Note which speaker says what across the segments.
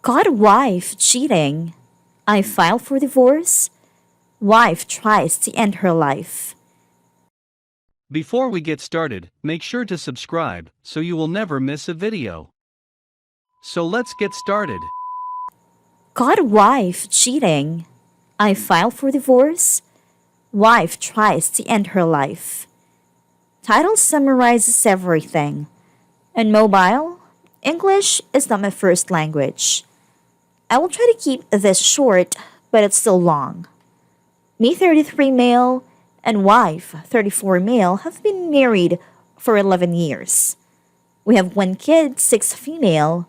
Speaker 1: Caught wife cheating. I file for divorce. Wife tries to end her life.
Speaker 2: Before we get started, make sure to subscribe so you will never miss a video. So let's get started.
Speaker 1: Caught wife cheating. I file for divorce. Wife tries to end her life. Title summarizes everything. On mobile, English is not my first language. I will try to keep this short, but it's still long. Me 33 male and wife 34 male have been married for 11 years. We have 1 kid, 6 female.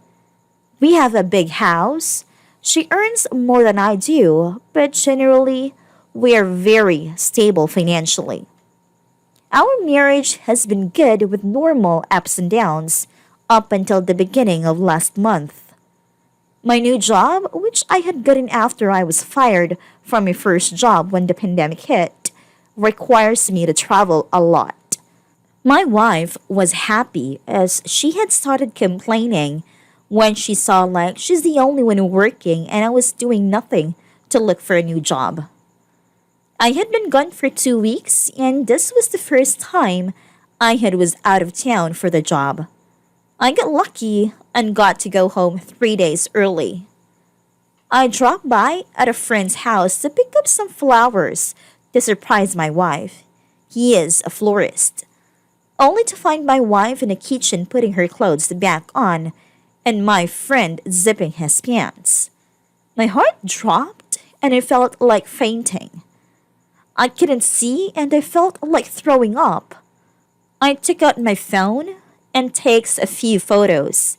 Speaker 1: We have a big house. She earns more than I do, but generally, we are very stable financially. Our marriage has been good with normal ups and downs up until the beginning of last month. My new job, which I had gotten after I was fired from my first job when the pandemic hit, requires me to travel a lot. My wife was happy as she had started complaining when she saw like she's the only one working and I was doing nothing to look for a new job. I had been gone for 2 weeks and this was the first time I had was out of town for the job. I got lucky and got to go home 3 days early. I dropped by at a friend's house to pick up some flowers to surprise my wife. He is a florist. Only to find my wife in the kitchen putting her clothes back on and my friend zipping his pants. My heart dropped and I felt like fainting. I couldn't see and I felt like throwing up. I took out my phone and takes a few photos.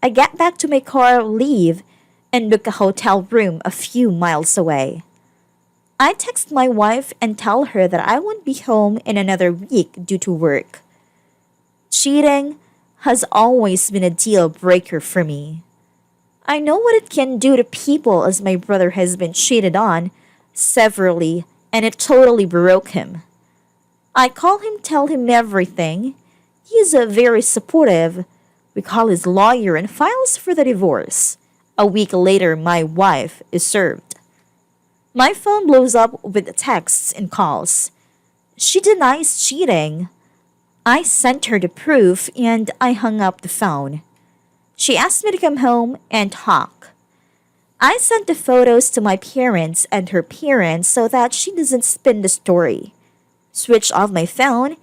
Speaker 1: I get back to my car, leave, and book a hotel room a few miles away. I text my wife and tell her that I won't be home in another week due to work. Cheating has always been a deal breaker for me. I know what it can do to people as my brother has been cheated on severally and it totally broke him. I call him, tell him everything. He's very supportive. We call his lawyer and files for the divorce. A week later, my wife is served. My phone blows up with texts and calls. She denies cheating. I sent her the proof and I hung up the phone. She asked me to come home and talk. I sent the photos to my parents and her parents so that she doesn't spin the story. Switched off my phone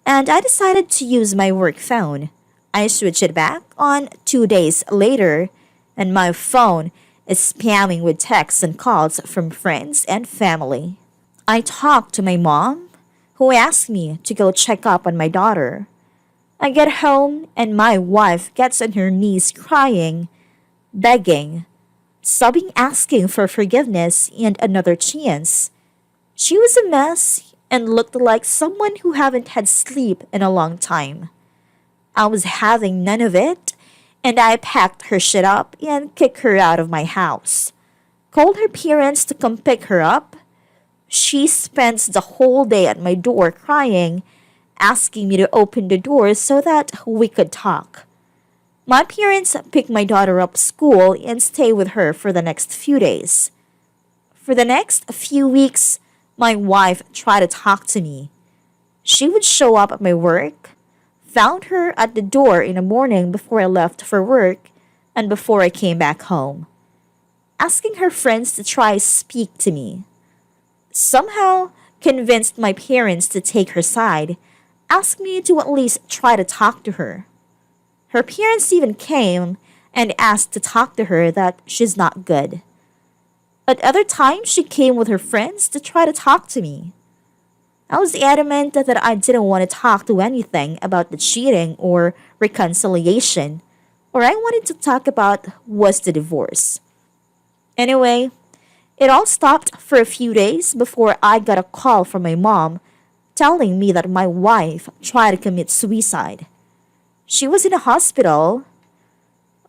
Speaker 1: and I decided to use my work phone. I switched it back on 2 days later and my phone is spamming with texts and calls from friends and family. I talked to my mom, who asked me to go check up on my daughter. I get home and my wife gets on her knees crying, begging, sobbing, asking for forgiveness and another chance. She was a mess and looked like someone who haven't had sleep in a long time. I was having none of it, and I packed her shit up and kicked her out of my house. Called her parents to come pick her up. She spends the whole day at my door crying, asking me to open the door so that we could talk. My parents pick my daughter up school and stay with her for the next few days. For the next few weeks, my wife tried to talk to me. She would show up at my work, found her at the door in the morning before I left for work and before I came back home, asking her friends to try speak to me. Somehow convinced my parents to take her side, asked me to at least try to talk to her. Her parents even came and asked to talk to her that she's not good. At other times, she came with her friends to try to talk to me. I was adamant that I didn't want to talk to anything about the cheating or reconciliation, or I wanted to talk about was the divorce. Anyway, it all stopped for a few days before I got a call from my mom telling me that my wife tried to commit suicide. She was in a hospital.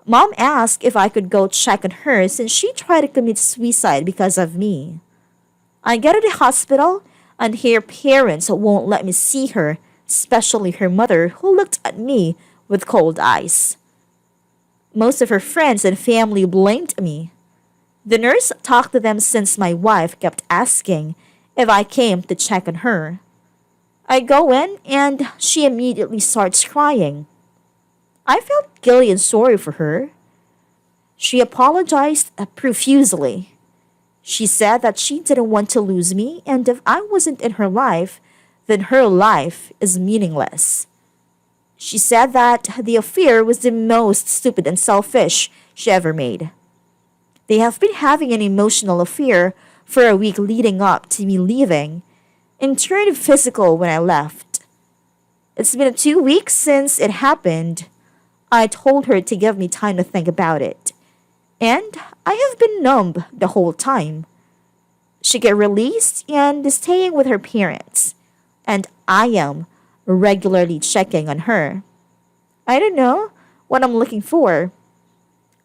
Speaker 1: Mom asked if I could go check on her since she tried to commit suicide because of me. I get to the hospital and her parents won't let me see her, especially her mother who looked at me with cold eyes. Most of her friends and family blamed me. The nurse talked to them since my wife kept asking if I came to check on her. I go in and she immediately starts crying. I felt guilty and sorry for her. She apologized profusely. She said that she didn't want to lose me, and if I wasn't in her life, then her life is meaningless. She said that the affair was the most stupid and selfish she ever made. They have been having an emotional affair for a week leading up to me leaving, and turned physical when I left. It's been 2 weeks since it happened. I told her to give me time to think about it, and I have been numb the whole time. She got released and is staying with her parents, and I am regularly checking on her. I don't know what I'm looking for.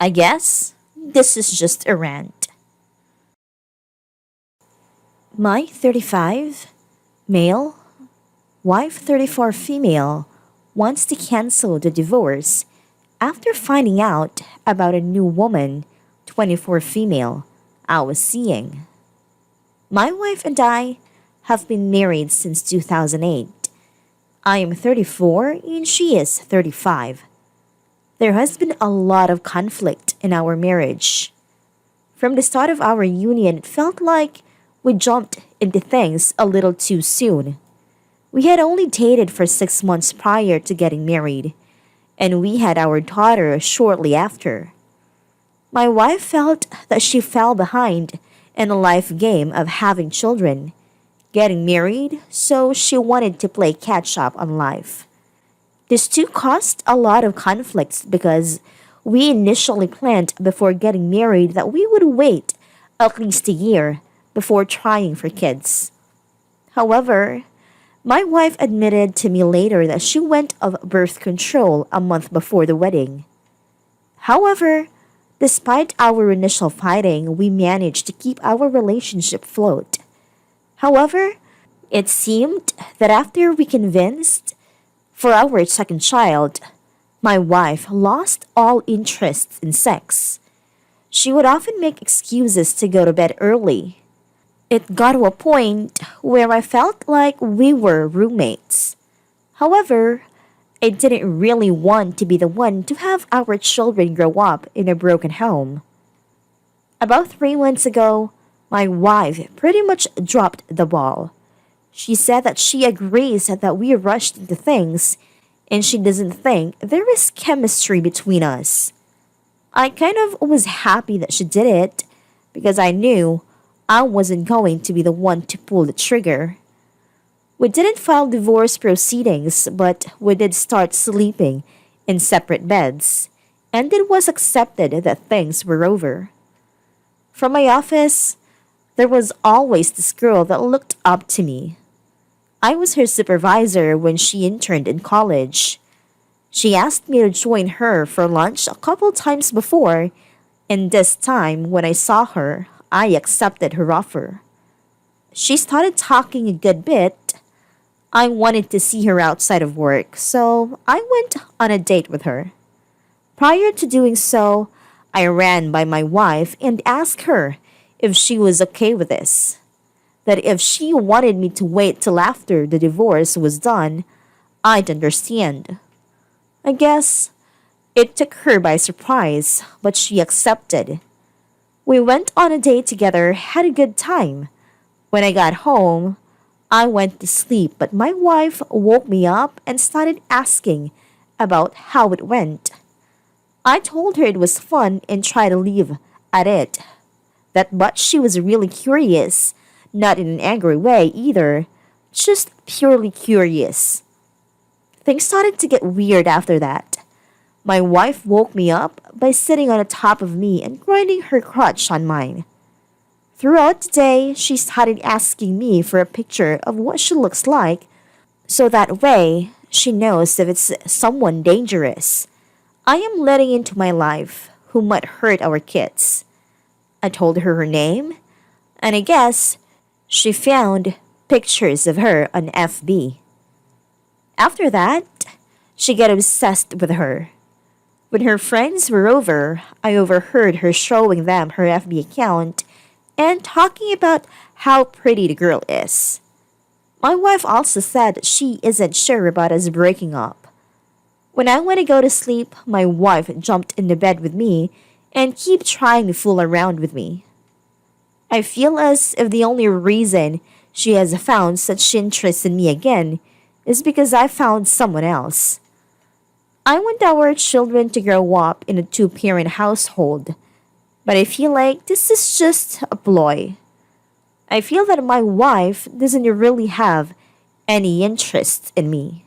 Speaker 1: I guess this is just a rant. My 35, male, wife 34 female, wants to cancel the divorce after finding out about a new woman, 24 female, I was seeing. My wife and I have been married since 2008. I am 34 and she is 35. There has been a lot of conflict in our marriage. From the start of our union, it felt like we jumped into things a little too soon. We had only dated for 6 months prior to getting married, and we had our daughter shortly after. My wife felt that she fell behind in the life game of having children, getting married, so she wanted to play catch up on life. This too caused a lot of conflicts because we initially planned before getting married that we would wait at least a year before trying for kids. However, my wife admitted to me later that she went of birth control a month before the wedding. However, despite our initial fighting, we managed to keep our relationship afloat. However, it seemed that after we convinced for our second child, my wife lost all interest in sex. She would often make excuses to go to bed early. It got to a point where I felt like we were roommates. However, I didn't really want to be the one to have our children grow up in a broken home. About 3 months ago, my wife pretty much dropped the ball. She said that she agrees that we rushed into things and she doesn't think there is chemistry between us. I kind of was happy that she did it because I knew I wasn't going to be the one to pull the trigger. We didn't file divorce proceedings, but we did start sleeping in separate beds, and it was accepted that things were over. From my office, there was always this girl that looked up to me. I was her supervisor when she interned in college. She asked me to join her for lunch a couple times before, and this time when I saw her, I accepted her offer. She started talking a good bit. I wanted to see her outside of work, so I went on a date with her. Prior to doing so, I ran by my wife and asked her if she was okay with this. That if she wanted me to wait till after the divorce was done, I'd understand. I guess it took her by surprise, but she accepted. We went on a date together, had a good time. When I got home, I went to sleep, but my wife woke me up and started asking about how it went. I told her it was fun and tried to leave at it. But she was really curious, not in an angry way either, just purely curious. Things started to get weird after that. My wife woke me up by sitting on the top of me and grinding her crotch on mine. Throughout the day, she started asking me for a picture of what she looks like, so that way she knows if it's someone dangerous I am letting into my life who might hurt our kids. I told her her name, and I guess she found pictures of her on FB. After that, she got obsessed with her. When her friends were over, I overheard her showing them her FB account and talking about how pretty the girl is. My wife also said that she isn't sure about us breaking up. When I went to go to sleep, my wife jumped in the bed with me and keep trying to fool around with me. I feel as if the only reason she has found such interest in me again is because I found someone else. I want our children to grow up in a two-parent household, but I feel like this is just a ploy. I feel that my wife doesn't really have any interest in me.